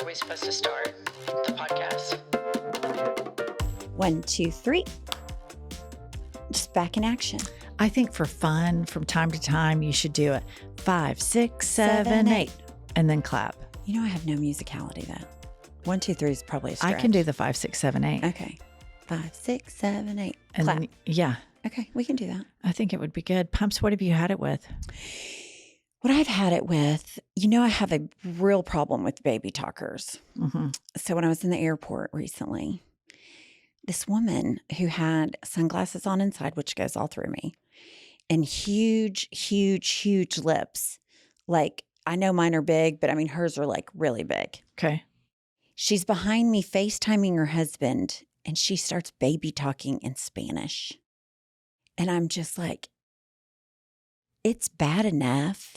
are we supposed to start the podcast? 1, 2, 3. Just back in action. I think for fun, from time to time, you should do it 5, 6, 7, 8, and then clap. You know, I have no musicality though. 1, 2, 3 is probably a stretch. I can do the 5, 6, 7, 8. Okay. 5, 6, 7, 8. And clap. then, yeah. Okay, we can do that. I think it would be good. Pumps, what have you had it with? What I've had it with, you know, I have a real problem with baby talkers. Mm-hmm. So when I was in the airport recently, this woman who had sunglasses on inside, which goes all through me, and huge, huge, huge lips. Like, I know mine are big, but I mean, hers are like really big. Okay. She's behind me FaceTiming her husband, and she starts baby talking in Spanish. And I'm just like, it's bad enough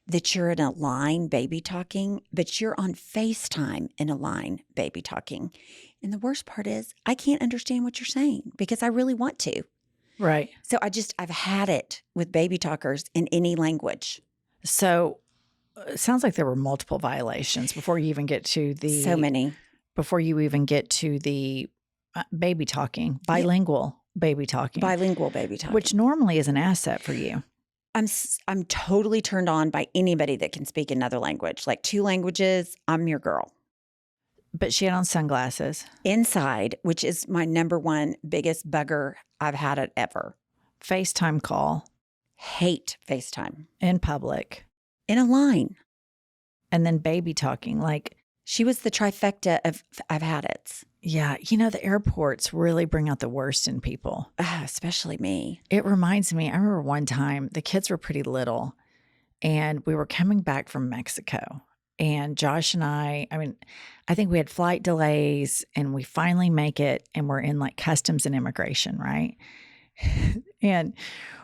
that you're in a line baby talking, but you're on FaceTime in a line baby talking. And the worst part is I can't understand what you're saying because I really want to. Right. So I've had it with baby talkers in any language. So it sounds like there were multiple violations before you even get to the... So many. Before you even get to the baby talking, bilingual baby talking. Bilingual baby talking. Which normally is an asset for you. I'm totally turned on by anybody that can speak another language. Like 2 languages, I'm your girl. But she had on sunglasses. Inside, which is my number one biggest bugger I've had it ever. FaceTime call. Hate FaceTime. In public. In a line. And then baby talking. Like, she was the trifecta of I've had it. Yeah. You know, the airports really bring out the worst in people. Especially me. It reminds me, I remember one time the kids were pretty little and we were coming back from Mexico. And Josh and I think we had flight delays and we finally make it and we're in like customs and immigration, right? And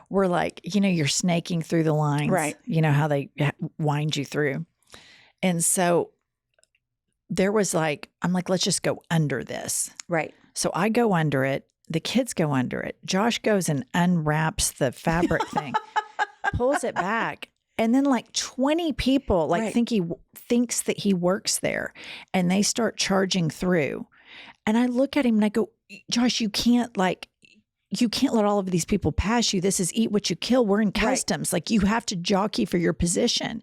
we're like, you know, you're snaking through the lines. Right. You know how they wind you through. And so there was like, I'm like, let's just go under this. Right. So I go under it. The kids go under it. Josh goes and unwraps the fabric thing, pulls it back. And then like 20 people like thinks that he works there and they start charging through. And I look at him and I go, Josh, you can't let all of these people pass you. This is eat what you kill. We're in customs. Like you have to jockey for your position.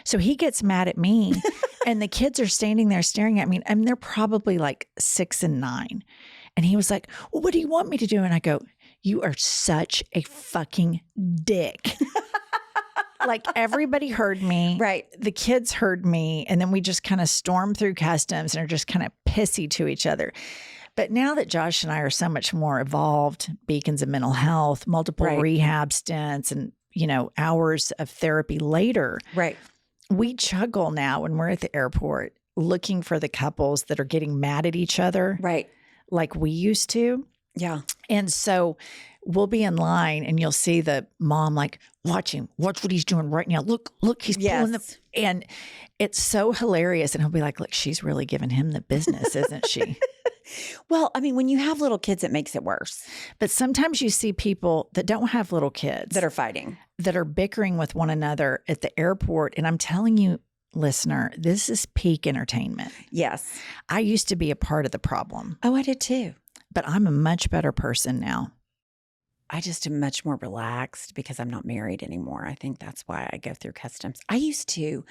So he gets mad at me and the kids are standing there staring at me. And they're probably like 6 and 9. And he was like, well, what do you want me to do? And I go, you are such a fucking dick. Like everybody heard me. Right. The kids heard me. And then we just kind of stormed through customs and are just kind of pissy to each other. But now that Josh and I are so much more evolved, beacons of mental health, multiple rehab stints and, you know, hours of therapy later. Right. We chuckle now when we're at the airport looking for the couples that are getting mad at each other. Right. Like we used to. Yeah. And so we'll be in line and you'll see the mom like, watch him, watch what he's doing right now. Look, he's pulling and it's so hilarious. And he'll be like, look, she's really giving him the business, isn't she? Well, I mean, when you have little kids, it makes it worse. But sometimes you see people that don't have little kids that are fighting, that are bickering with one another at the airport. And I'm telling you, listener, this is peak entertainment. Yes. I used to be a part of the problem. Oh, I did too. But I'm a much better person now. I just am much more relaxed because I'm not married anymore. I think that's why I go through customs. I used to,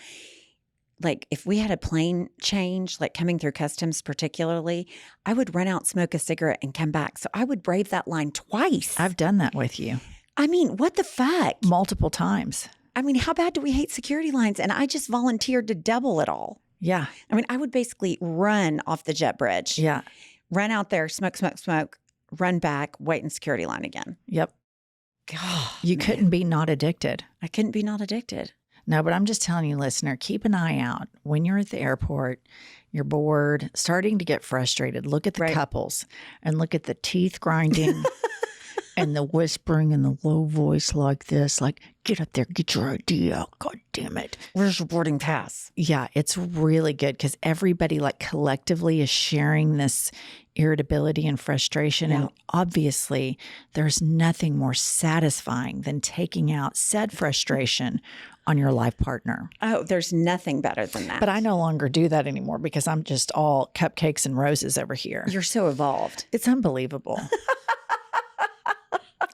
like, if we had a plane change, like coming through customs particularly, I would run out, smoke a cigarette, and come back. So I would brave that line twice. I've done that with you. I mean, what the fuck? Multiple times. I mean, how bad do we hate security lines? And I just volunteered to double it all. Yeah. I mean, I would basically run off the jet bridge. Yeah. Run out there, smoke, run back, wait in security line again. Yep. God, you couldn't be not addicted. I couldn't be not addicted. No, but I'm just telling you, listener, keep an eye out. When you're at the airport, you're bored, starting to get frustrated. Look at the couples and look at the teeth grinding and the whispering and the low voice like this, like, get up there, get your idea. God damn it. Where's your boarding pass? Yeah, it's really good because everybody like collectively is sharing this irritability and frustration. Yeah. And obviously there's nothing more satisfying than taking out said frustration on your life partner. Oh, there's nothing better than that. But I no longer do that anymore because I'm just all cupcakes and roses over here. You're so evolved. It's unbelievable.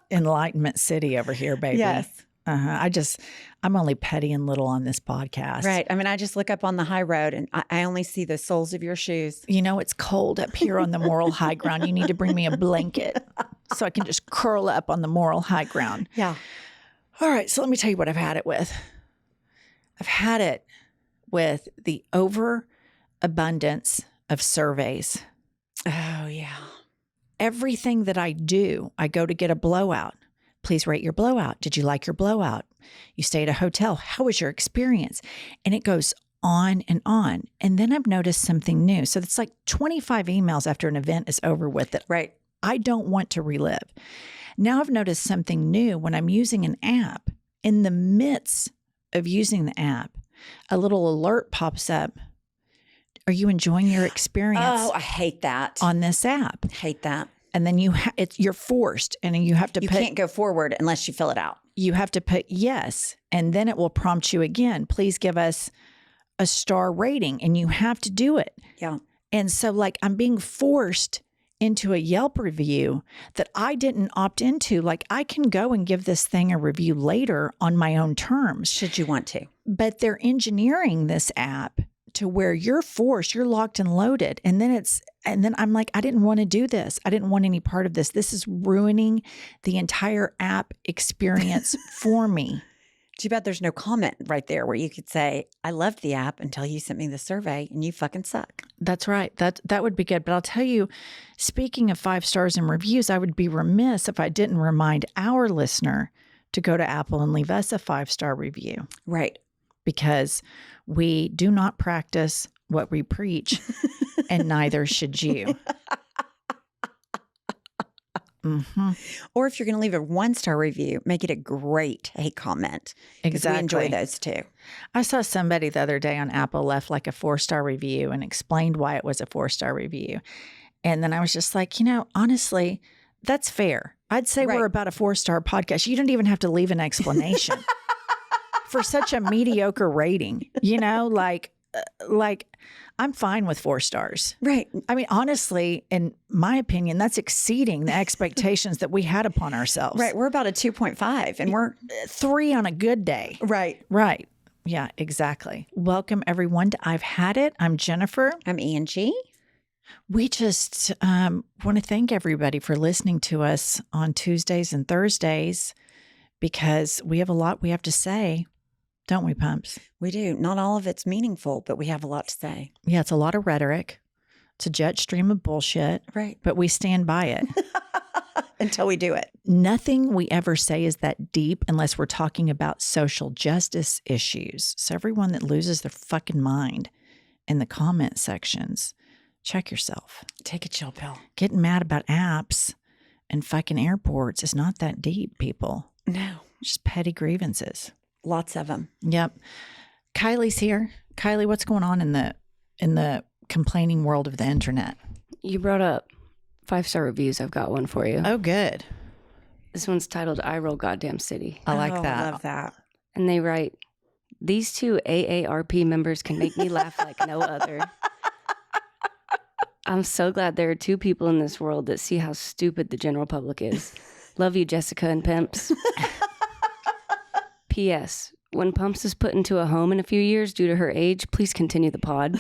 Enlightenment City over here, baby. Yes. I'm only petty and little on this podcast. Right. I mean, I just look up on the high road and I only see the soles of your shoes. You know, it's cold up here on the moral high ground. You need to bring me a blanket so I can just curl up on the moral high ground. Yeah. All right. So let me tell you what I've had it with. I've had it with the overabundance of surveys. Oh, yeah. Everything that I do, I go to get a blowout. Please rate your blowout. Did you like your blowout? You stay at a hotel. How was your experience? And it goes on and on. And then I've noticed something new. So it's like 25 emails after an event is over with that Right. I don't want to relive. Now I've noticed something new when I'm using an app. In the midst of using the app, a little alert pops up. Are you enjoying your experience? Oh, I hate that. On this app? Hate that. And then you're forced, and you have to You put, can't go forward unless you fill it out. you have to put yes, and then it will prompt you again. Please give us a star rating, and you have to do it. Yeah. And so, like, I'm being forced into a Yelp review that I didn't opt into. Like, I can go and give this thing a review later on my own terms, Should you want to? but they're engineering this app to where you're forced, you're locked and loaded. And then I'm like, I didn't want to do this. I didn't want any part of this. This is ruining the entire app experience for me. Too bad there's no comment right there where you could say, I loved the app until you sent me the survey and you fucking suck. That's right. That would be good. But I'll tell you, speaking of 5 stars and reviews, I would be remiss if I didn't remind our listener to go to Apple and leave us a 5-star review. Right. Because we do not practice what we preach, and neither should you. Mm-hmm. Or if you're going to leave a 1-star review, make it a great hate comment. 'Cause Exactly. we enjoy those too. I saw somebody the other day on Apple left like a 4-star review and explained why it was a 4-star review. And then I was just like, honestly, that's fair. I'd say Right. we're about a 4-star podcast. You don't even have to leave an explanation for such a mediocre rating. Like I'm fine with 4 stars. Right. I mean, honestly, in my opinion, that's exceeding the expectations that we had upon ourselves. Right. We're about a 2.5 and we're 3 on a good day. right. Right. Yeah, exactly. Welcome, everyone, to I've Had It. I'm Jennifer. I'm Angie. We just want to thank everybody for listening to us on Tuesdays and Thursdays because we have a lot we have to say, don't we, Pumps? We do. Not all of it's meaningful, but we have a lot to say. Yeah, it's a lot of rhetoric. It's a jet stream of bullshit, Right. but we stand by it. Until we do it. Nothing we ever say is that deep unless we're talking about social justice issues. So everyone that loses their fucking mind in the comment sections, check yourself. Take a chill pill. Getting mad about apps and fucking airports is not that deep, people. No. Just petty grievances. Lots of them. Yep. Kylie's here. Kylie, what's going on in the complaining world of the internet? You brought up 5-star reviews. I've got one for you. Oh, good. This one's titled I Roll Goddamn City. I like Oh, that. I love that. And they write, these 2 AARP members can make me laugh like no other. I'm so glad there are 2 people in this world that see how stupid the general public is. Love you, Jessica and Pimps. P.S. When Pumps is put into a home in a few years due to her age, please continue the pod.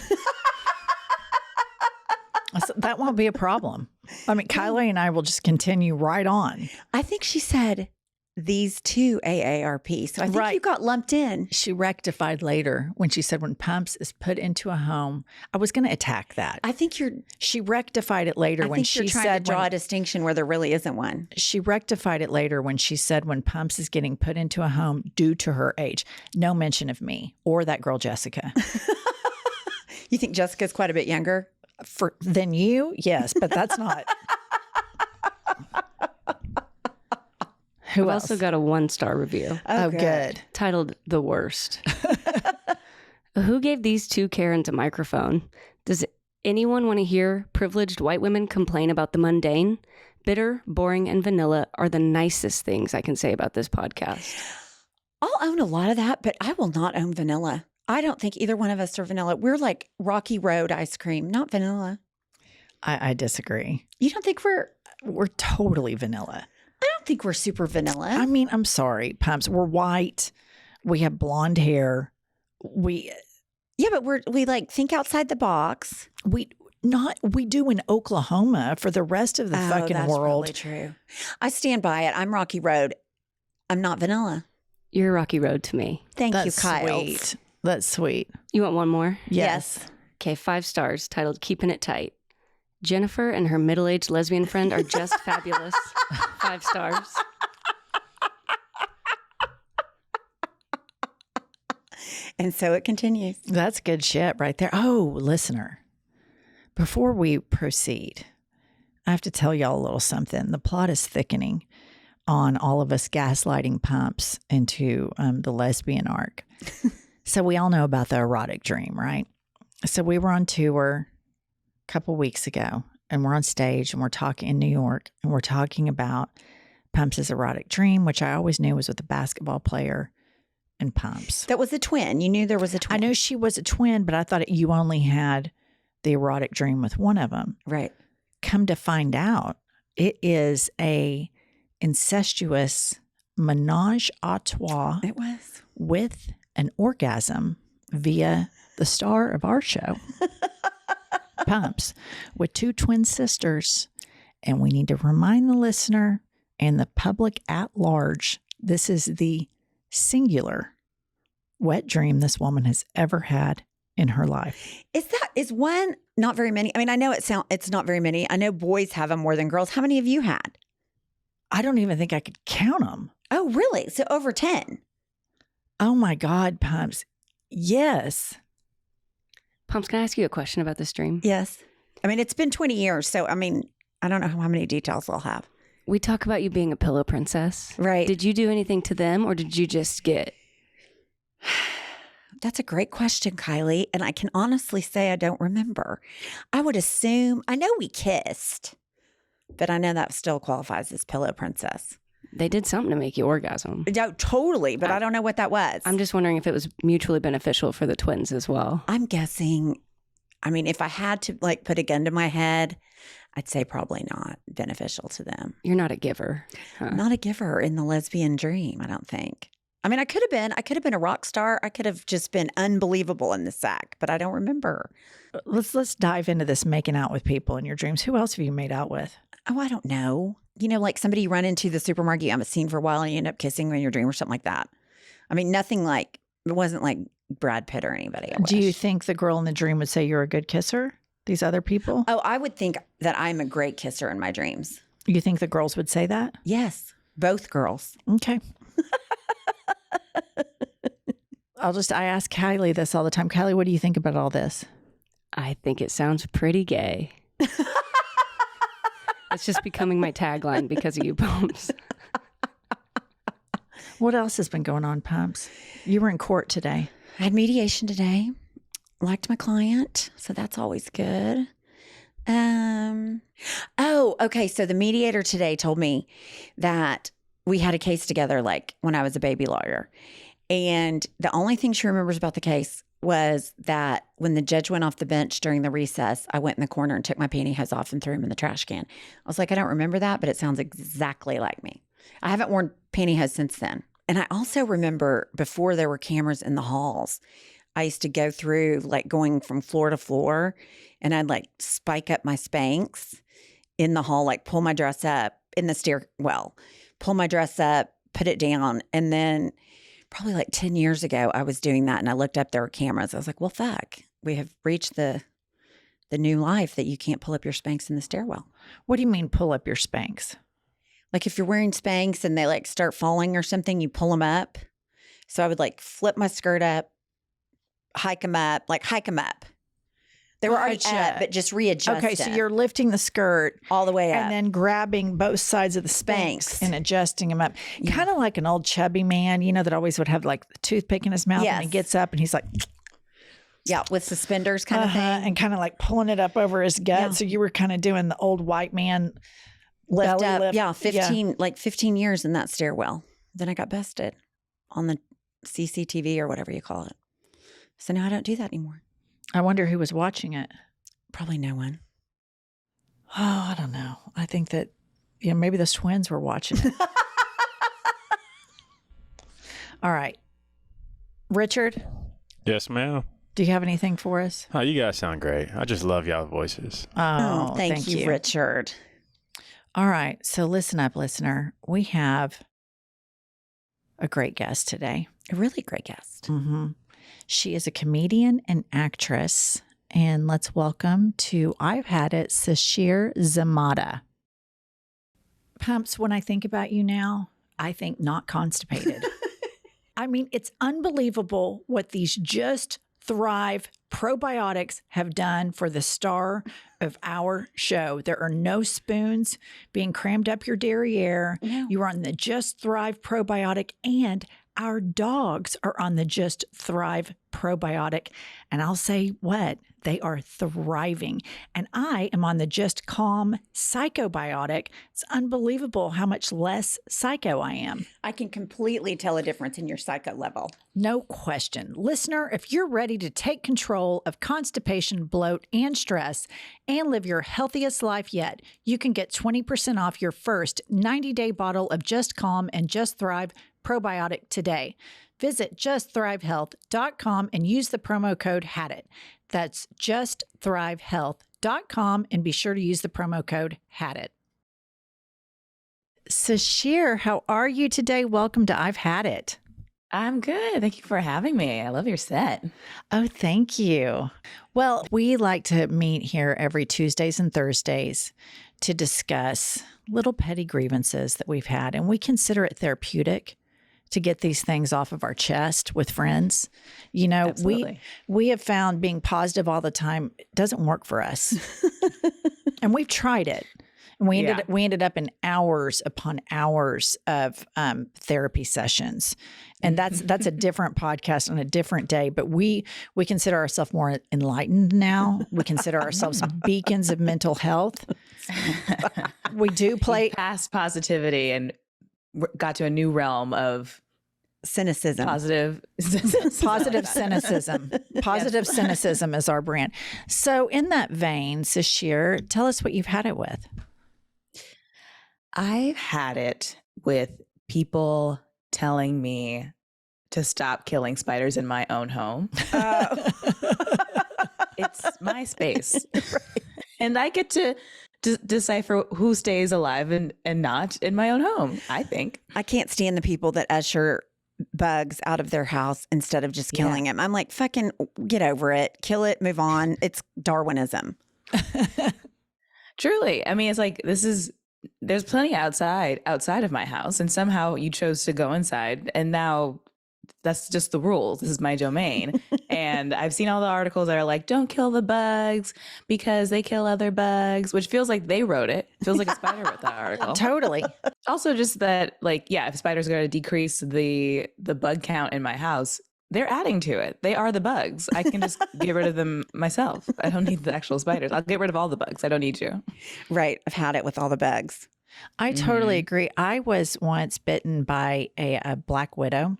That won't be a problem. I mean, Kylie and I will just continue right on. I think she said these 2 AARP. So I think Right. you got lumped in. She rectified later when she said when Pumps is put into a home. I was going to attack that. I think She rectified it later when you're she trying said to draw when, a distinction where there really isn't one. she rectified it later when she said when Pumps is getting put into a home due to her age. No mention of me or that girl Jessica. You think Jessica's quite a bit younger? Than you, yes, but that's not. Who I've else? also got a 1-star review Oh, good. titled The Worst. Who gave these 2 Karens a microphone? Does anyone want to hear privileged white women complain about the mundane? Bitter, boring, and vanilla are the nicest things I can say about this podcast. I'll own a lot of that, but I will not own vanilla. I don't think either one of us are vanilla. We're like Rocky Road ice cream, not vanilla. I disagree. You don't think We're totally vanilla. I don't think we're super vanilla. I mean, I'm sorry, Pumps. We're white. We have blonde hair. Yeah, but we like think outside the box. We do in Oklahoma for the rest of the fucking that's world. That's true. I stand by it. I'm Rocky Road. I'm not vanilla. You're Rocky Road to me. Thank you, That's Kyle. sweet. That's sweet. You want one more? Yes. Okay, 5 stars titled Keeping It Tight. Jennifer and her middle-aged lesbian friend are just fabulous. 5 stars. And so it continues. That's good shit right there. Oh, listener, before we proceed, I have to tell y'all a little something. The plot is thickening on all of us gaslighting Pumps into the lesbian arc. So we all know about the erotic dream, right? So we were on tour a couple weeks ago, and we're on stage, and we're talking in New York, and we're talking about Pumps' erotic dream, which I always knew was with a basketball player and Pumps. That was a twin. You knew there was a twin. I knew she was a twin, but I thought you only had the erotic dream with one of them. Right. Come to find out, it is a incestuous menage a trois It was. with an orgasm via the star of our show, Pumps, with 2 twin sisters. And we need to remind the listener and the public at large, this is the singular wet dream this woman has ever had in her life. Is one not very many? I mean, I know it's not very many. I know boys have them more than girls. How many have you had? I don't even think I could count them. Oh, really? So over 10. Oh my God, Pumps. Yes. Pumps, can I ask you a question about this dream? Yes. I mean, it's been 20 years. So, I mean, I don't know how many details I'll have. We talk about you being a pillow princess. Right. Did you do anything to them, or did you just get... That's a great question, Kylie. And I can honestly say I don't remember. I would assume, I know we kissed, but I know that still qualifies as pillow princess. They did something to make you orgasm. No, totally, but I don't know what that was. I'm just wondering if it was mutually beneficial for the twins as well. I'm guessing, I mean, if I had to like put a gun to my head, I'd say probably not beneficial to them. You're not a giver. Huh? Not a giver in the lesbian dream, I don't think. I mean, I could have been a rock star. I could have just been unbelievable in the sack, but I don't remember. Let's dive into this making out with people in your dreams. Who else have you made out with? Oh, I don't know. You know, like somebody you run into the supermarket, you haven't seen for a while and you end up kissing in your dream or something like that. I mean, nothing like, it wasn't like Brad Pitt or anybody. Do you think the girl in the dream would say you're a good kisser? These other people? Oh, I would think that I'm a great kisser in my dreams. You think the girls would say that? Yes, both girls. Okay. I ask Kylie this all the time. Kylie, what do you think about all this? I think it sounds pretty gay. It's just becoming my tagline because of you, Pumps. What else has been going on, Pumps? You were in court today. I had mediation today. Liked my client, so that's always good. Oh, okay. So the mediator today told me that we had a case together like when I was a baby lawyer. And the only thing she remembers about the case was that when the judge went off the bench during the recess, I went in the corner and took my pantyhose off and threw them in the trash can. I was like, I don't remember that, but it sounds exactly like me. I haven't worn pantyhose since then. And I also remember before there were cameras in the halls, I used to go through like going from floor to floor and I'd like spike up my Spanx in the hall, like pull my dress up in the stairwell, pull my dress up, put it down. And then probably like 10 years ago, I was doing that and I looked up, there were cameras. I was like, well, fuck, we have reached the new life that you can't pull up your Spanx in the stairwell. What do you mean pull up your Spanx? Like if you're wearing Spanx and they like start falling or something, you pull them up. So I would like flip my skirt up, hike them up. They were already up, but just readjust Okay, so you're lifting the skirt all the way up. and then grabbing both sides of the Spanx and adjusting them up. Yeah. Kind of like an old chubby man, you know, that always would have like the toothpick in his mouth Yes. and he gets up and he's like... Yeah, with suspenders kind of thing. And kind of like pulling it up over his gut. Yeah. So you were kind of doing the old white man Lift belly up. lift. Yeah, 15 years in that stairwell. Then I got busted on the CCTV or whatever you call it. So now I don't do that anymore. I wonder who was watching it. Probably no one. Oh, I don't know. I think that, maybe those twins were watching it. All right. Richard, Yes, ma'am. do you have anything for us? Oh, you guys sound great. I just love y'all's voices. Oh, thank you, Richard. All right. So listen up, listener. We have a great guest today. A really great guest. Mm-hmm. She is a comedian and actress. And let's welcome to I've Had It, Sasheer Zamata. Pumps, when I think about you now, I think not constipated. I mean, it's unbelievable what these Just Thrive probiotics have done for the star of our show. There are no spoons being crammed up your derriere. No. You are on the Just Thrive probiotic, and our dogs are on the Just Thrive probiotic. And I'll say what? They are thriving. And I am on the Just Calm psychobiotic. It's unbelievable how much less psycho I am. I can completely tell a difference in your psycho level. No question. Listener, if you're ready to take control of constipation, bloat, and stress and live your healthiest life yet, you can get 20% off your first 90-day bottle of Just Calm and Just Thrive probiotic today. Visit justthrivehealth.com and use the promo code HADIT. That's justthrivehealth.com and be sure to use the promo code HADIT. Sasheer, how are you today? Welcome to I've Had It. I'm good. Thank you for having me. I love your set. Oh, thank you. Well, we like to meet here every Tuesdays and Thursdays to discuss little petty grievances that we've had, and we consider it therapeutic to get these things off of our chest with friends. Absolutely. we have found being positive all the time doesn't work for us. And we've tried it. And we ended up in hours upon hours of therapy sessions. And that's a different podcast on a different day. But we consider ourselves more enlightened now. We consider ourselves beacons of mental health. We do play past positivity and got to a new realm of Cynicism. positive cynicism. Positive cynicism is our brand. So in that vein, Sasheer, tell us what you've had it with. I've had it with people telling me to stop killing spiders in my own home. It's my space. Right. And I get to decipher who stays alive and not in my own home, I think. I can't stand the people that usher bugs out of their house instead of just killing them. I'm like, fucking get over it. Kill it. Move on. It's Darwinism. Truly. I mean, it's like, there's plenty outside of my house, and somehow you chose to go inside, and now that's just the rules. This is my domain. And I've seen all the articles that are like, don't kill the bugs because they kill other bugs, which feels like they wrote it. Feels like a spider wrote that article. Totally. Also just that, like, yeah, if spiders are going to decrease the bug count in my house, they're adding to it. They are the bugs. I can just get rid of them myself. I don't need the actual spiders. I'll get rid of all the bugs. I don't need you. Right. I've had it with all the bugs. I totally agree. I was once bitten by a black widow.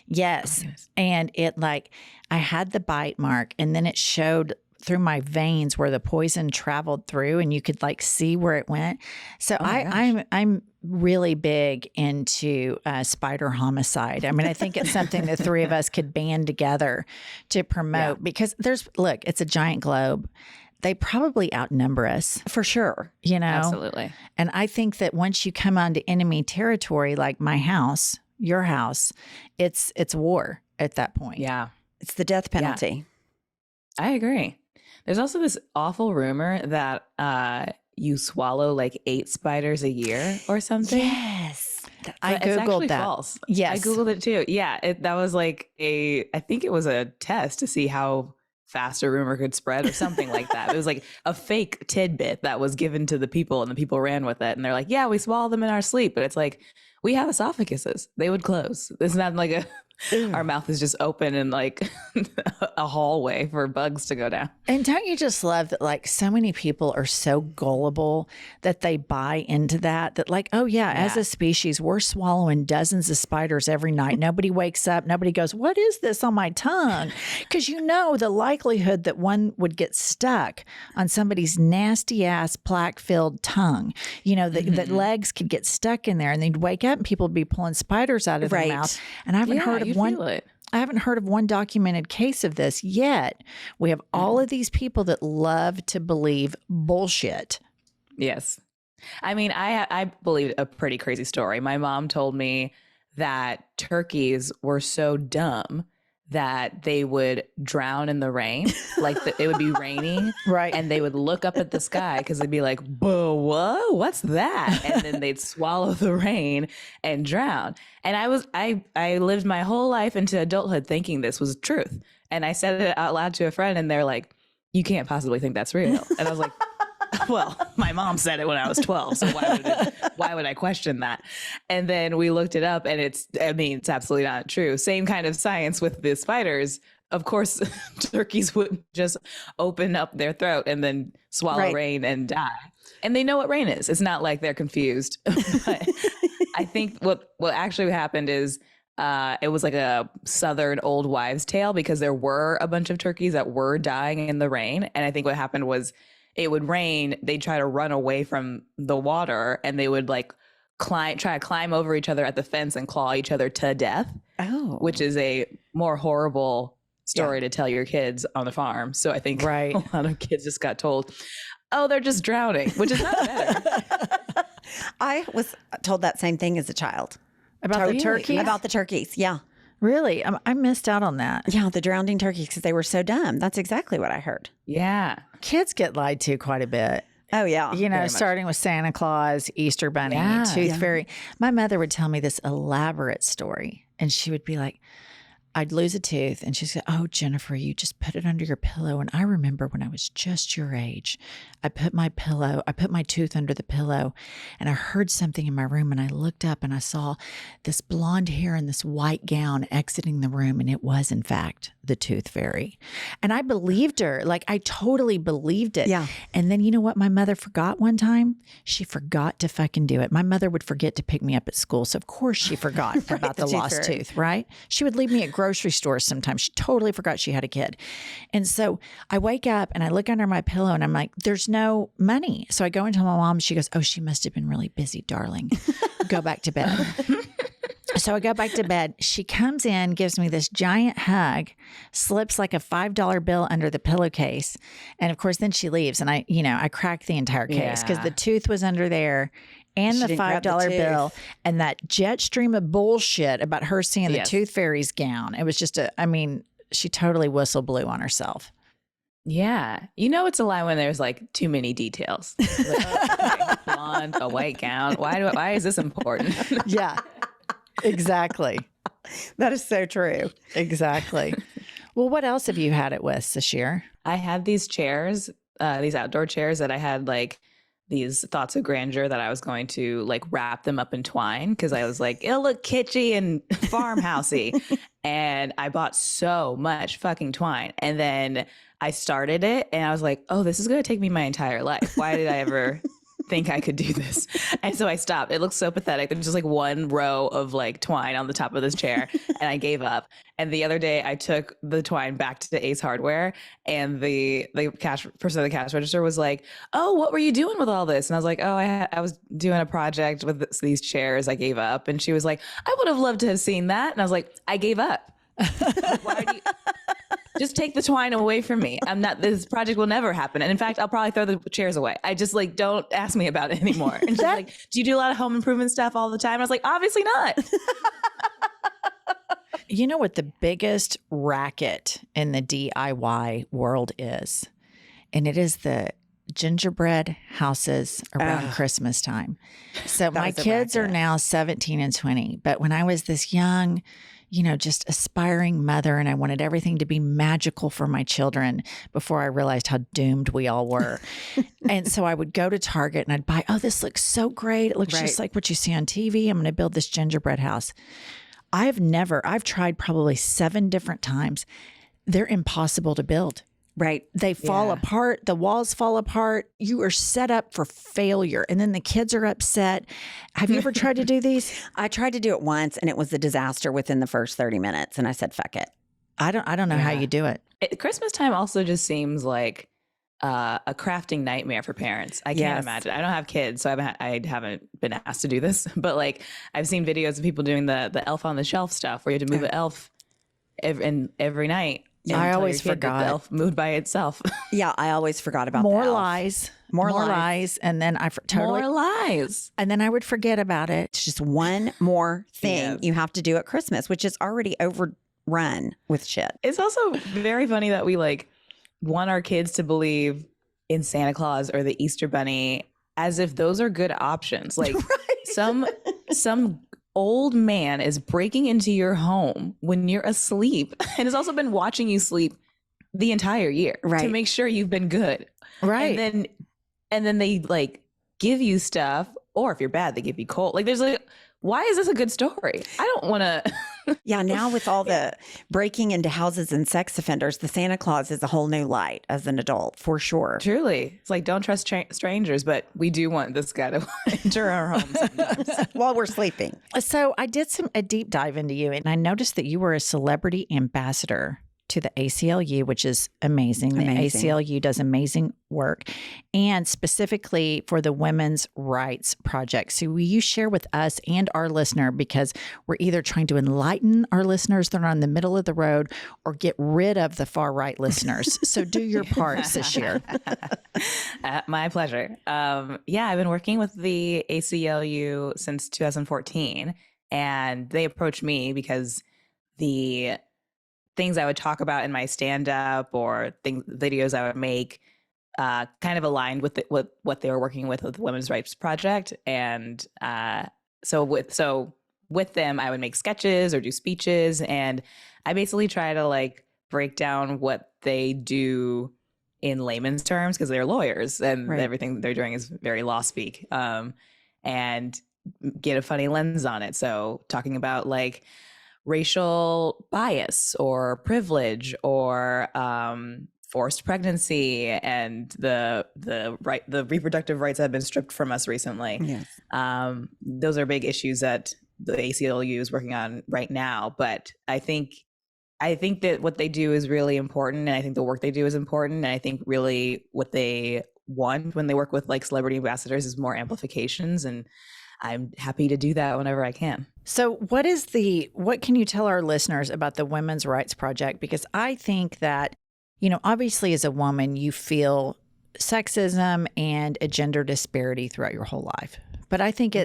Yes. Oh, and I had the bite mark, and then it showed through my veins where the poison traveled through, and you could see where it went. So I'm really big into spider homicide. I mean, I think it's something the three of us could band together to promote because it's a giant globe. They probably outnumber us. For sure. Absolutely. And I think that once you come onto enemy territory, like my house, your house, it's war at that point. Yeah. It's the death penalty. Yeah. I agree. There's also this awful rumor that you swallow 8 spiders a year or something. Yes. I It's Googled actually that. false. Yes. I Googled it too. Yeah. That was I think it was a test to see how fast a rumor could spread or something like that. It was a fake tidbit that was given to the people, and the people ran with it. And they're like, yeah, we swallow them in our sleep. But it's we have esophaguses. They would close. It's not our mouth is just open and like a hallway for bugs to go down. And don't you just love that, like, so many people are so gullible that they buy into that like, oh, yeah, as a species, we're swallowing dozens of spiders every night. Nobody wakes up. Nobody goes, what is this on my tongue? Because the likelihood that one would get stuck on somebody's nasty ass plaque-filled tongue, the legs could get stuck in there and they'd wake up and people would be pulling spiders out of their mouth. And I haven't heard of one. I haven't heard of one documented case of this yet. We have all of these people that love to believe bullshit. Yes. I mean, I believed a pretty crazy story. My mom told me that turkeys were so dumb that they would drown in the rain. Like it would be raining. Right. And they would look up at the sky because they'd be like, whoa, what's that? And then they'd swallow the rain and drown. And I lived my whole life into adulthood thinking this was truth. And I said it out loud to a friend and they're like, you can't possibly think that's real. And I was like, well, my mom said it when I was 12, so why would I question that? And then we looked it up, and it's absolutely not true. Same kind of science with the spiders. Of course, turkeys wouldn't just open up their throat and then swallow rain and die. And they know what rain is. It's not like they're confused. But I think what actually happened is it was like a Southern old wives' tale because there were a bunch of turkeys that were dying in the rain. And I think what happened was it would rain, they'd try to run away from the water and they would like try to climb over each other at the fence and claw each other to death. Oh. Which is a more horrible story to tell your kids on the farm. So I think a lot of kids just got told, oh, they're just drowning, which is not better. I was told that same thing as a child. About the turkeys? About the turkeys, yeah. Really? I missed out on that. Yeah, the drowning turkeys because they were so dumb. That's exactly what I heard. Yeah. Kids get lied to quite a bit. Oh, yeah. Starting with Santa Claus, Easter Bunny, Tooth Fairy. My mother would tell me this elaborate story, and she would be like, I'd lose a tooth, and she'd say, oh, Jennifer, you just put it under your pillow. And I remember when I was just your age, I put my tooth under the pillow, and I heard something in my room, and I looked up, and I saw this blonde hair and this white gown exiting the room, and it was, in fact, the Tooth Fairy. And I believed her. Like, I totally believed it. Yeah. And then you know what my mother forgot one time? She forgot to fucking do it. My mother would forget to pick me up at school, so of course she forgot about the lost tooth, right? She would leave me at grocery stores sometimes. She totally forgot she had a kid. And so I wake up and I look under my pillow and I'm like, there's no money. So I go into my mom. She goes, oh, she must have been really busy, darling. Go back to bed. So I go back to bed. She comes in, gives me this giant hug, slips like a $5 bill under the pillowcase. And of course, then she leaves. And I cracked the entire case because the tooth was under there. And She the didn't grab the $5 bill tooth. and that jet stream of bullshit about her seeing the Tooth Fairy's gown. It was just she totally whistle blew on herself. Yeah. It's a lie when there's like too many details. Like, okay, blonde, a white gown. Why is this important? Yeah, exactly. That is so true. Exactly. Well, what else have you had it with, Sasheer? I had these chairs, these outdoor chairs that I had like these thoughts of grandeur that I was going to like wrap them up in twine because I was like, it'll look kitschy and farmhousey. And I bought so much fucking twine. And then I started it and I was like, oh, this is going to take me my entire life. Why did I ever think I could do this? And so I stopped. It looks so pathetic. There's just like one row of like twine on the top of this chair and I gave up. And the other day I took the twine back to Ace Hardware and the person at the cash register was like, oh, what were you doing with all this? And I was like, oh, I was doing a project with these chairs. I gave up. And she was like, I would have loved to have seen that. And I was like, I gave up. Why do you just take the twine away from me? This project will never happen. And in fact, I'll probably throw the chairs away. I just like, don't ask me about it anymore. And she's like, do you do a lot of home improvement stuff all the time? I was like, obviously not. You know what the biggest racket in the DIY world is? And it is the gingerbread houses around Christmas time. So my kids are now 17 and 20. But when I was this young, just aspiring mother and I wanted everything to be magical for my children before I realized how doomed we all were. And so I would go to Target and I'd buy, oh, this looks so great. It looks just like what you see on TV. I'm going to build this gingerbread house. I've tried probably 7 different times. They're impossible to build. Right. They fall Yeah. apart. The walls fall apart. You are set up for failure. And then the kids are upset. Have you ever tried to do these? I tried to do it once and it was a disaster within the first 30 minutes. And I said, fuck it. I don't know how Yeah. you do it. Christmas time also just seems like a crafting nightmare for parents. I can't Yes. imagine. I don't have kids, so I haven't been asked to do this. But like I've seen videos of people doing the elf on the shelf stuff where you have to move an elf every night. Yeah, I and tell always your kid that forgot. the elf moved by itself. Yeah, I always forgot about More the elf. lies. More lies. And then I totally. More lies. And then I would forget about it. It's just one more thing Yes. you have to do at Christmas, which is already overrun with shit. It's also very funny that we like want our kids to believe in Santa Claus or the Easter Bunny as if those are good options. Like some old man is breaking into your home when you're asleep and has also been watching you sleep the entire year to Right. make sure you've been good. Right. And then they like give you stuff, or if you're bad, they give you coal. Like there's like, why is this a good story? I don't want to. Yeah, now with all the breaking into houses and sex offenders, the Santa Claus is a whole new light as an adult, for sure. Truly, it's like don't trust strangers, but we do want this guy to enter our home sometimes. While we're sleeping. So I did a deep dive into you, and I noticed that you were a celebrity ambassador to the ACLU, which is amazing. Amazing. The ACLU does amazing work, and specifically for the Women's Rights Project. So will you share with us and our listener, because we're either trying to enlighten our listeners that are on the middle of the road or get rid of the far right listeners. So do your part, Sasheer. My pleasure. Yeah, I've been working with the ACLU since 2014, and they approached me because the things I would talk about in my stand-up or videos I would make kind of aligned with what they were working with the Women's Rights Project. And so with them, I would make sketches or do speeches, and I basically try to like break down what they do in layman's terms because they're lawyers and Right. everything they're doing is very law speak, and get a funny lens on it. So talking about like racial bias or privilege or forced pregnancy and the reproductive rights that have been stripped from us recently. Yes. Those are big issues that the ACLU is working on right now. But I think that what they do is really important, and I think the work they do is important. And I think really what they want when they work with like celebrity ambassadors is more amplifications, and I'm happy to do that whenever I can. So what can you tell our listeners about the Women's Rights Project? Because I think that, obviously as a woman, you feel sexism and a gender disparity throughout your whole life. But I think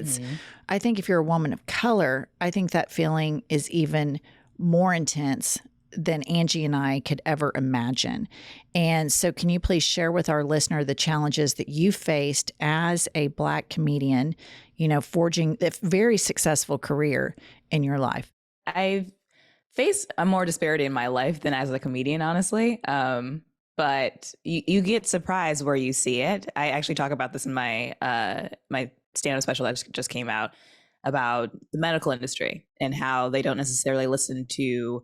I think if you're a woman of color, I think that feeling is even more intense than Angie and I could ever imagine. And so can you please share with our listener the challenges that you faced as a Black comedian, forging a very successful career in your life? I've faced a more disparity in my life than as a comedian, honestly. But you get surprised where you see it. I actually talk about this in my my stand-up special that just came out about the medical industry and how they don't necessarily listen to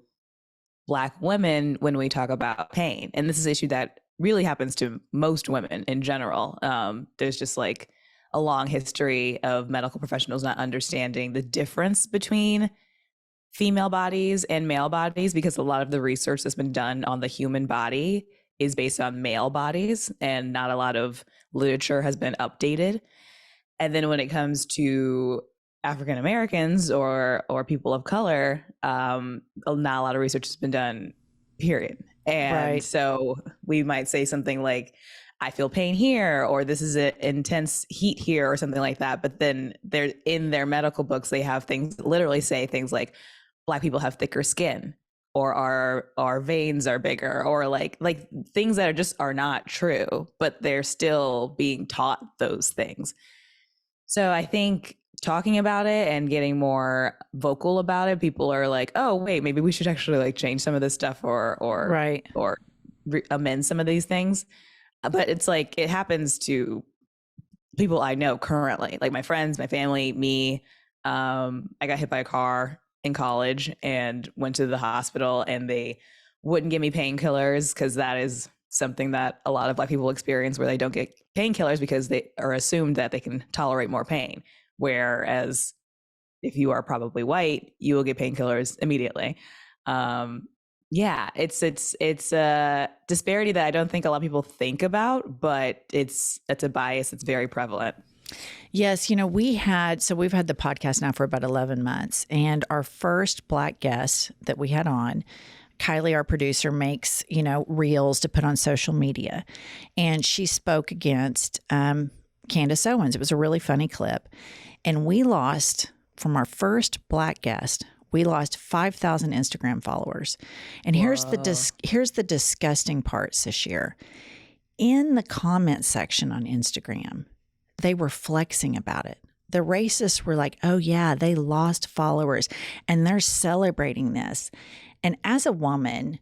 Black women when we talk about pain. And this is an issue that really happens to most women in general. There's just like a long history of medical professionals not understanding the difference between female bodies and male bodies, because a lot of the research that's been done on the human body is based on male bodies, and not a lot of literature has been updated. And then when it comes to African Americans or people of color, not a lot of research has been done, period. And Right. so we might say something like, I feel pain here, or this is an intense heat here, or something like that. But then they're in their medical books, they have things literally say things like Black people have thicker skin, or our veins are bigger, or like things that are not true, but they're still being taught those things. So I think talking about it and getting more vocal about it, people are like, oh wait, maybe we should actually like change some of this stuff or Right. or amend some of these things. But it's like it happens to people I know currently, like my friends, my family, me. I got hit by a car in college and went to the hospital, and they wouldn't give me painkillers because that is something that a lot of Black people experience, where they don't get painkillers because they are assumed that they can tolerate more pain. Whereas if you are probably white, you will get painkillers immediately. Yeah, it's a disparity that I don't think a lot of people think about, but it's a bias that's very prevalent. Yes, we've had the podcast now for about 11 months, and our first Black guest that we had on, Kylie, our producer, makes, reels to put on social media. And she spoke against Candace Owens. It was a really funny clip. And we lost, from our first Black guest, we lost 5,000 Instagram followers. And here's the disgusting part, Sasheer. In the comment section on Instagram, they were flexing about it. The racists were like, oh yeah, they lost followers, and they're celebrating this. And as a woman,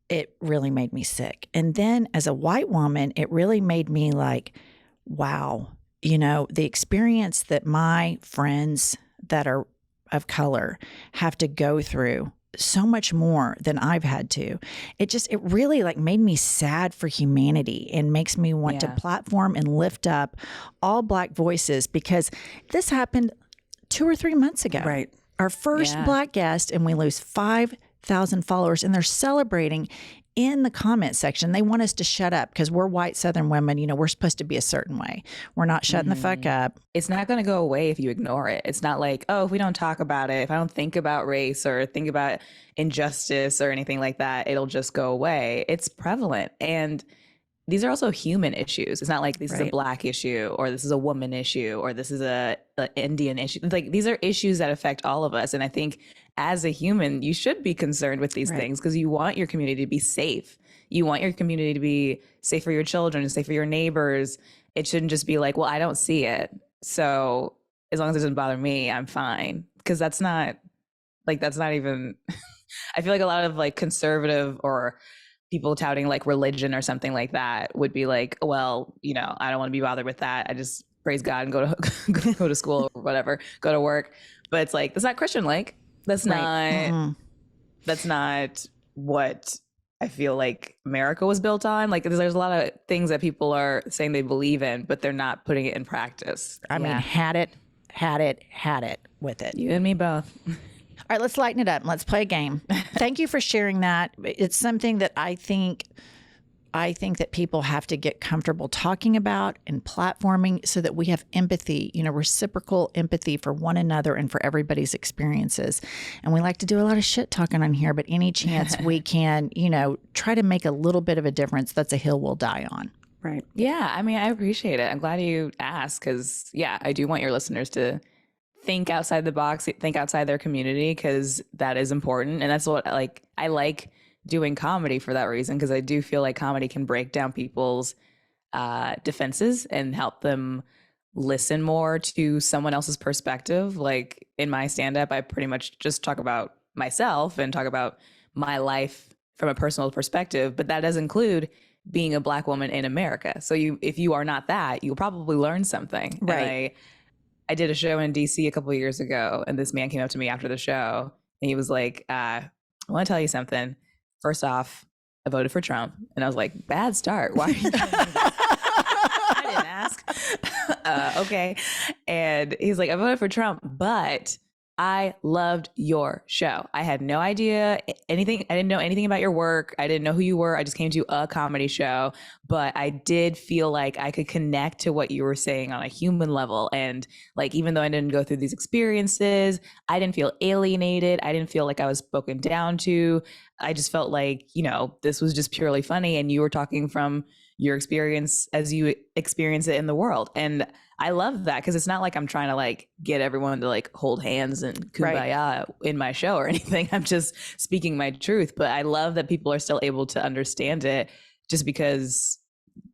it really made me sick. And then as a white woman, it really made me like, wow, the experience that my friends that are of color have to go through, so much more than I've had to. It really like made me sad for humanity, and makes me want to platform and lift up all Black voices, because this happened 2 or 3 months ago. Right. Our first Black guest, and we lose 5,000 followers, and they're celebrating in the comment section. They want us to shut up because we're white Southern women. We're supposed to be a certain way. We're not shutting the fuck up. It's not going to go away if you ignore it. It's not like, oh, if we don't talk about it, if I don't think about race or think about injustice or anything like that, it'll just go away. It's prevalent. And these are also human issues. It's not like this is a Black issue, or this is a woman issue, or this is a Indian issue. Like, these are issues that affect all of us. And I think as a human, you should be concerned with these things, because you want your community to be safe. You want your community to be safe for your children, safe for your neighbors. It shouldn't just be like, well, I don't see it, so as long as it doesn't bother me, I'm fine. Because that's not even I feel like a lot of like conservative or people touting like religion or something like that would be like, well, I don't want to be bothered with that. I just praise God and go to school or whatever, go to work. But it's like, that's not Christian like. That's not that's not what I feel like America was built on. Like, there's a lot of things that people are saying they believe in, but they're not putting it in practice. I mean, had it with it. You and me both. All right, let's lighten it up. Let's play a game. Thank you for sharing that. It's something that I think that people have to get comfortable talking about and platforming, so that we have empathy, reciprocal empathy for one another and for everybody's experiences. And we like to do a lot of shit talking on here, but any chance we can, try to make a little bit of a difference, that's a hill we'll die on. Right. Yeah. I mean, I appreciate it. I'm glad you asked, because I do want your listeners to think outside the box, think outside their community, because that is important. And that's what I like doing comedy for that reason, because I do feel like comedy can break down people's defenses and help them listen more to someone else's perspective. Like, in my stand-up, I pretty much just talk about myself and talk about my life from a personal perspective, but that does include being a Black woman in America. So if you are not that, you'll probably learn something. Right. I did a show in DC a couple of years ago, and this man came up to me after the show, and he was like, I want to tell you something. First off, I voted for Trump. And I was like, bad start. Why are you telling me this? I didn't ask. Okay. And he's like, I voted for Trump, but I loved your show. I had no idea anything. I didn't know anything about your work. I didn't know who you were. I just came to a comedy show, but I did feel like I could connect to what you were saying on a human level. And like, even though I didn't go through these experiences, I didn't feel alienated. I didn't feel like I was spoken down to. I just felt like, this was just purely funny. And you were talking from your experience as you experience it in the world. And I love that, because it's not like I'm trying to like get everyone to like hold hands and kumbaya in my show or anything. I'm just speaking my truth. But I love that people are still able to understand it, just because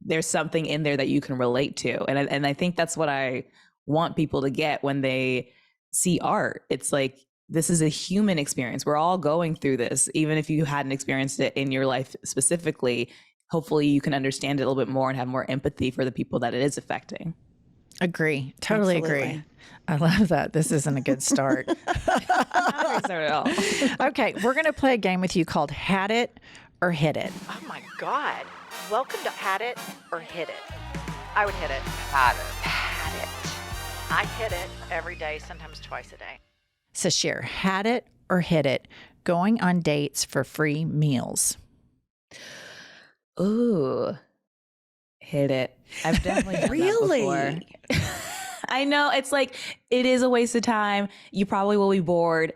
there's something in there that you can relate to. And I think that's what I want people to get when they see art. It's like, this is a human experience. We're all going through this. Even if you hadn't experienced it in your life specifically, hopefully you can understand it a little bit more and have more empathy for the people that it is affecting. Agree. Totally agree. Absolutely. I love that. This isn't a good start. Not a great start at all. Okay, we're going to play a game with you called Had It or Hit It. Oh my God. Welcome to Had It or Hit It. I would hit it. Had it. I hit it every day, sometimes twice a day. Sasheer, had it or hit it, going on dates for free meals. Ooh, hit it. I've definitely done Really? that before. I know it's like it is a waste of time. You probably will be bored,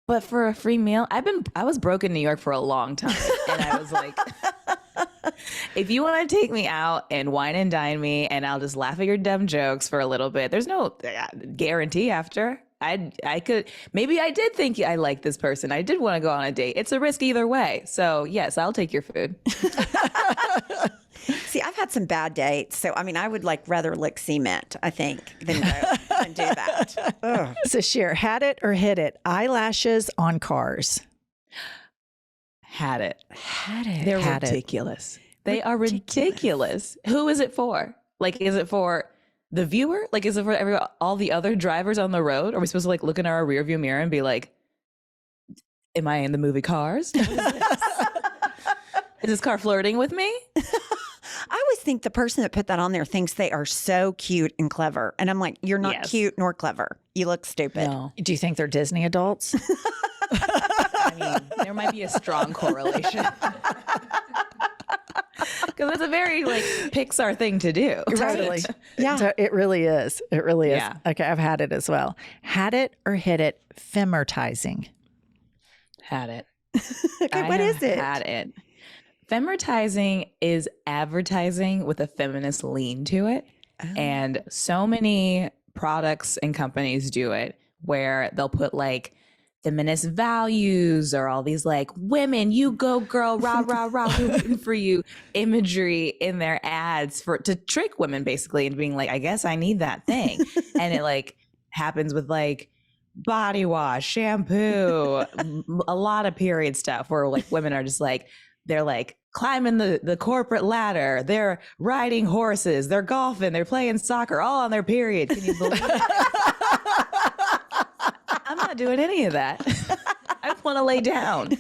but for a free meal, I was broke in New York for a long time, and I was like, if you want to take me out and wine and dine me, and I'll just laugh at your dumb jokes for a little bit. There's no guarantee after. I could, maybe I did think I liked this person. I did want to go on a date. It's a risk either way. So yes, I'll take your food. See, I've had some bad dates. So, I mean, I would like rather lick cement, I think, than go and do that. Ugh. Sasheer, had it or hit it, eyelashes on cars. Had it. Had it. They're Had it. ridiculous. They are ridiculous. Who is it for? Like, is it for the viewer? Like, is it for all the other drivers on the road? Are we supposed to like look in our rearview mirror and be like, am I in the movie Cars? What is this? Is this car flirting with me? I always think the person that put that on there thinks they are so cute and clever. And I'm like, you're not Yes. cute nor clever. You look stupid. No. Do you think they're Disney adults? I mean, there might be a strong correlation. Because it's a very like Pixar thing to do. Totally. Yeah. So it really is. It really is. Yeah. Okay, I've had it as well. Had it or hit it, femmertizing. Had it. Okay, what is it? Had it. Femmertizing is advertising with a feminist lean to it. Oh. And so many products and companies do it where they'll put like feminist values or all these like women, you go girl, rah, rah, rah, we're rooting for you imagery in their ads to trick women basically into being like, I guess I need that thing. And it like happens with like body wash, shampoo, a lot of period stuff where like women are just like, they're like climbing the corporate ladder, they're riding horses, they're golfing, they're playing soccer, all on their period. Can you believe it? I'm not doing any of that. I just want to lay down.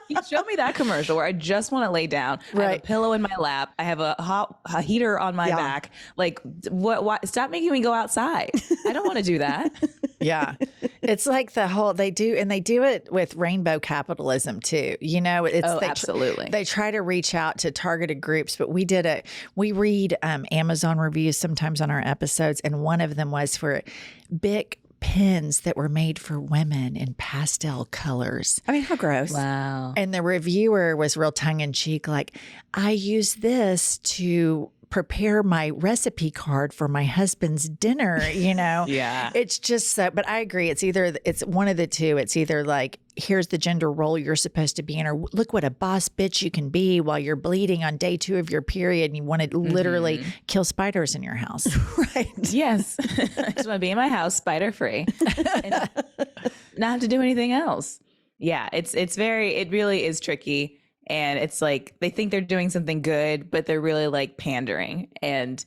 You show me that commercial where I just want to lay down. I have Right. a pillow in my lap. I have a heater on my back. Like, what? Why? Stop making me go outside. I don't want to do that. Yeah. It's like they do it with rainbow capitalism too. You know, Absolutely. They try to reach out to targeted groups, but we read Amazon reviews sometimes on our episodes. And one of them was for Bic pens that were made for women in pastel colors. I mean, how gross. Wow. And the reviewer was real tongue in cheek, like, I use this to prepare my recipe card for my husband's dinner, you know? Yeah. It's just so, but I agree. It's one of the two. It's either like, here's the gender role you're supposed to be in, or look what a boss bitch you can be while you're bleeding on day 2 of your period and you want to literally kill spiders in your house. Right. Yes. I just want to be in my house spider free and not have to do anything else. Yeah. It really is tricky. And it's like they think they're doing something good, but they're really like pandering. And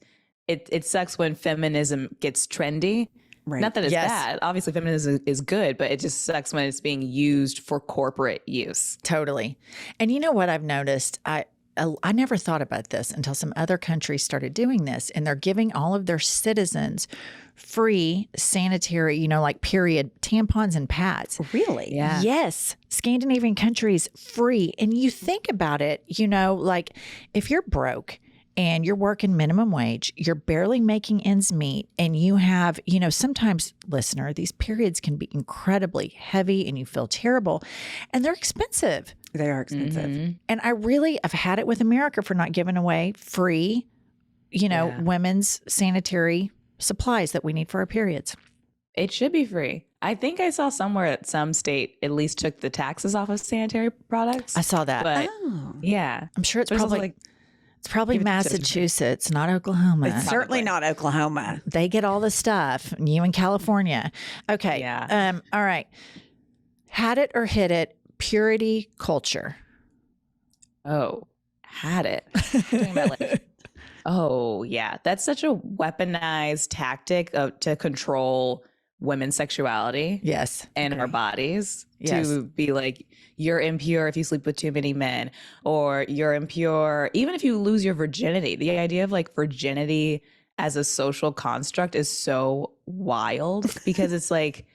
it sucks when feminism gets trendy. Right. Not that it's Yes. bad. Obviously, feminism is good, but it just sucks when it's being used for corporate use. Totally. And you know what I've noticed? I never thought about this until some other countries started doing this, and they're giving all of their citizens free sanitary, you know, like period tampons and pads. Really? Yeah. Yes. Scandinavian countries free. And you think about it, you know, like if you're broke and you're working minimum wage, you're barely making ends meet, and you have, you know, sometimes, listener, these periods can be incredibly heavy and you feel terrible and they're expensive. They are expensive. And I've had it with America for not giving away free, you know, Yeah. women's sanitary supplies that we need for our periods. It should be free. I think I saw somewhere that some state at least took the taxes off of sanitary products. I saw that. But Oh. yeah, I'm sure it's So probably like give it to Massachusetts, not Oklahoma. It's certainly not Oklahoma. They get all the stuff. And you in California. Okay. Yeah. All right. Had it or hit it, purity culture. had it. Talking about like Oh, yeah. That's such a weaponized tactic to control women's sexuality Yes. and our bodies. Yes. To be like, you're impure if you sleep with too many men, or you're impure even if you lose your virginity. The idea of like virginity as a social construct is so wild because it's like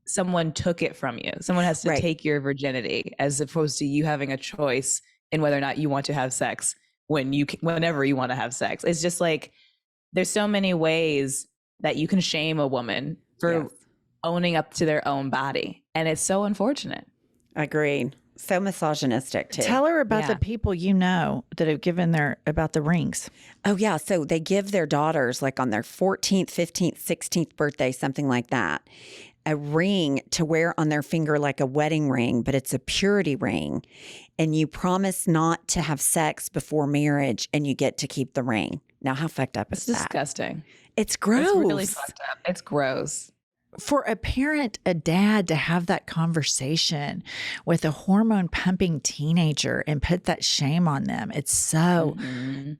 someone took it from you. Someone has to Right. take your virginity, as opposed to you having a choice in whether or not you want to have sex whenever you want to have sex. It's just like there's so many ways that you can shame a woman for owning up to their own body, and it's so unfortunate. Agreed. So misogynistic too. Tell her about Yeah. the people you know that have given about the rings. Oh, yeah. So they give their daughters, like on their 14th, 15th, 16th birthday, something like that, a ring to wear on their finger like a wedding ring, but it's a purity ring. And you promise not to have sex before marriage and you get to keep the ring. Now, how fucked up It's is that? disgusting. It's gross. It's really fucked up. It's gross. For a parent, a dad, to have that conversation with a hormone pumping teenager and put that shame on them, it's so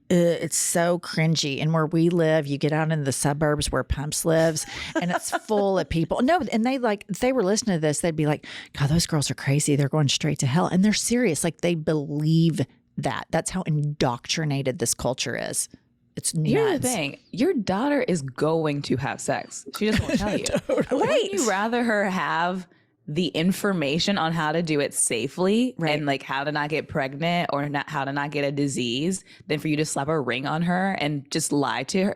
it's so cringy. And where we live, you get out in the suburbs where Pumps lives, and it's full of people. No, and if they were listening to this, they'd be like, God, those girls are crazy. They're going straight to hell. And they're serious. Like, they believe that. That's how indoctrinated this culture is. It's nuts. Here's the thing. Your daughter is going to have sex. She just won't tell you. Wouldn't you rather her have the information on how to do it safely and like how to not get pregnant or how to not get a disease than for you to slap a ring on her and just lie to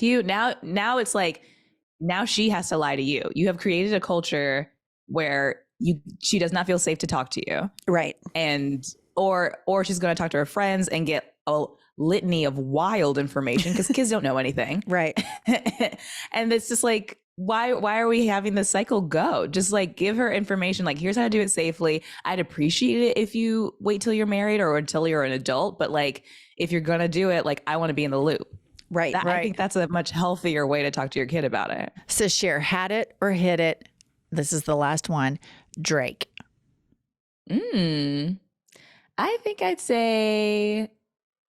you? Now it's like, now she has to lie to you. You have created a culture where she does not feel safe to talk to you. Right. And or she's going to talk to her friends and get a litany of wild information because kids don't know anything. Right. And it's just like, why are we having this cycle go? Just like give her information, like here's how to do it safely. I'd appreciate it if you wait till you're married or until you're an adult, but like if you're gonna do it, like I want to be in the loop. Right. I think that's a much healthier way to talk to your kid about it. Sasheer, had it or hit it. This is the last one. Drake. I think I'd say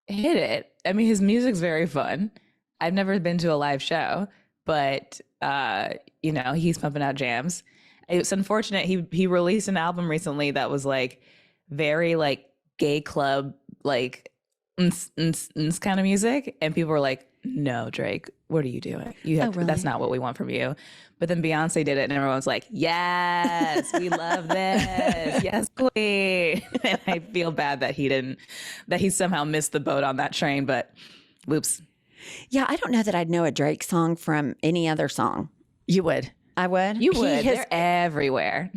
hit it. I mean, his music's very fun. I've never been to a live show, but he's pumping out jams. It's unfortunate he released an album recently that was like very like gay club like kind of music, and people were like, "No, Drake, what are you doing? Really? That's not what we want from you." But then Beyonce did it, and everyone's like, "Yes, we love this. Yes, queen." And I feel bad that he somehow missed the boat on that train. But whoops. Yeah, I don't know that I'd know a Drake song from any other song. You would. I would. You would. They're everywhere.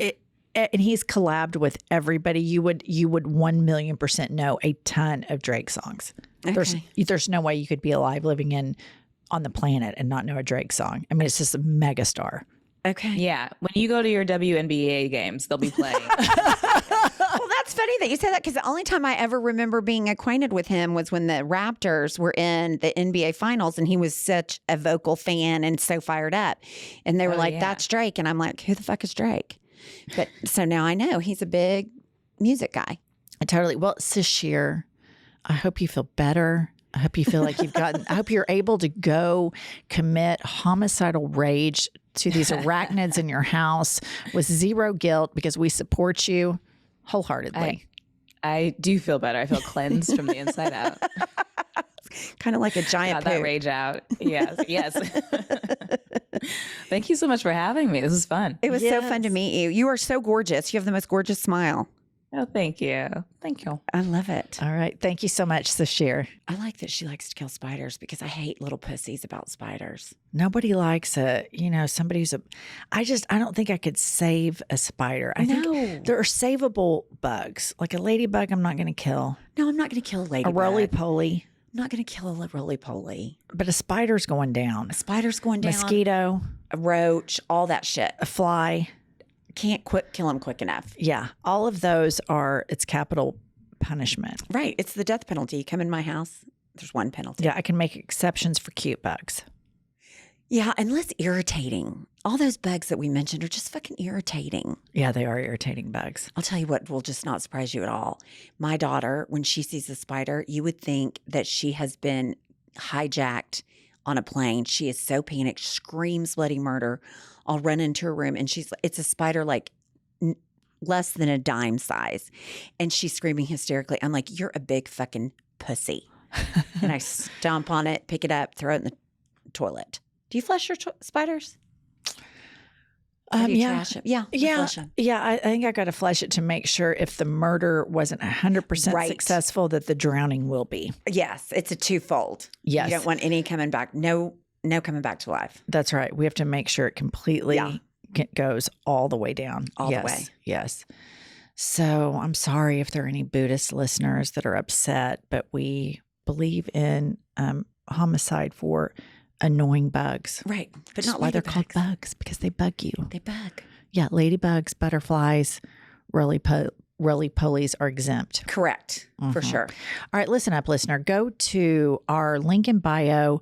And he's collabed with everybody. You would 1,000,000% know a ton of Drake songs. Okay. There's no way you could be alive living on the planet and not know a Drake song. I mean, it's just a mega star. Okay. Yeah. When you go to your WNBA games, they'll be playing. Well, that's funny that you say that, because the only time I ever remember being acquainted with him was when the Raptors were in the NBA Finals, and he was such a vocal fan and so fired up. And they were like, yeah. "That's Drake." And I'm like, "Who the fuck is Drake?" But so now I know he's a big music guy. Totally. Well, Sasheer, I hope you feel better. I hope you feel like I hope you're able to go commit homicidal rage to these arachnids in your house with zero guilt, because we support you wholeheartedly. I do feel better. I feel cleansed from the inside out. Kind of like a giant Got that poo. rage out. Yes. Thank you so much for having me. This is fun. It was so fun to meet you. You are so gorgeous. You have the most gorgeous smile. Oh, thank you. Thank you. I love it. All right. Thank you so much, Sasheer. I like that she likes to kill spiders, because I hate little pussies about spiders. Nobody likes somebody who's I don't think I could save a spider. I think there are savable bugs. Like a ladybug, I'm not going to kill. No, I'm not going to kill a A ladybug. roly-poly. I'm not going to kill a roly-poly. But a spider's going down. A spider's going down. Mosquito, A roach, all that shit. a fly. Can't kill them quick enough. Yeah. All of those it's capital punishment. Right. It's the death penalty. You come in my house, there's one penalty. Yeah. I can make exceptions for cute bugs. Yeah, and less irritating. All those bugs that we mentioned are just fucking irritating. Yeah, they are irritating bugs. I'll tell you what will just not surprise you at all. My daughter, when she sees a spider, you would think that she has been hijacked on a plane. She is so panicked, screams bloody murder. I'll run into her room and it's a spider like less than a dime size. And she's screaming hysterically. I'm like, you're a big fucking pussy. And I stomp on it, pick it up, throw it in the toilet. Do you flush your spiders? Or do you trash them? Yeah. I flush them. Yeah. I think I got to flush it to make sure if the murder wasn't 100% successful, that the drowning will be. Yes. It's a twofold. Yes. You don't want any coming back. No coming back to life. That's right. We have to make sure it completely goes all the way down. All the way. Yes. So I'm sorry if there are any Buddhist listeners that are upset, but we believe in homicide for annoying bugs. Right. But That's not why they're ladybugs. called bugs, because they bug you. They bug. Yeah. Ladybugs, butterflies, roly-polies are exempt. Correct. For sure. All right, listen up, listener. Go to our link in bio.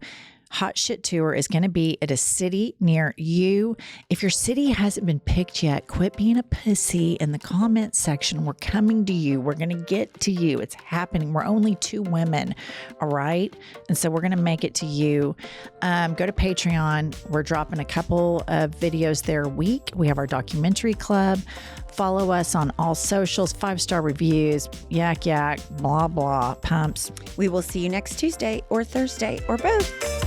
Hot Shit Tour is going to be at a city near you. If your city hasn't been picked yet, quit being a pussy in the comment section. We're coming to you. We're going to get to you. It's happening. We're only 2 women, all right? And so we're going to make it to you. Go to Patreon. We're dropping a couple of videos there a week. We have our documentary club. Follow us on all socials, 5-star reviews, yak, blah, blah, pumps. We will see you next Tuesday or Thursday or both.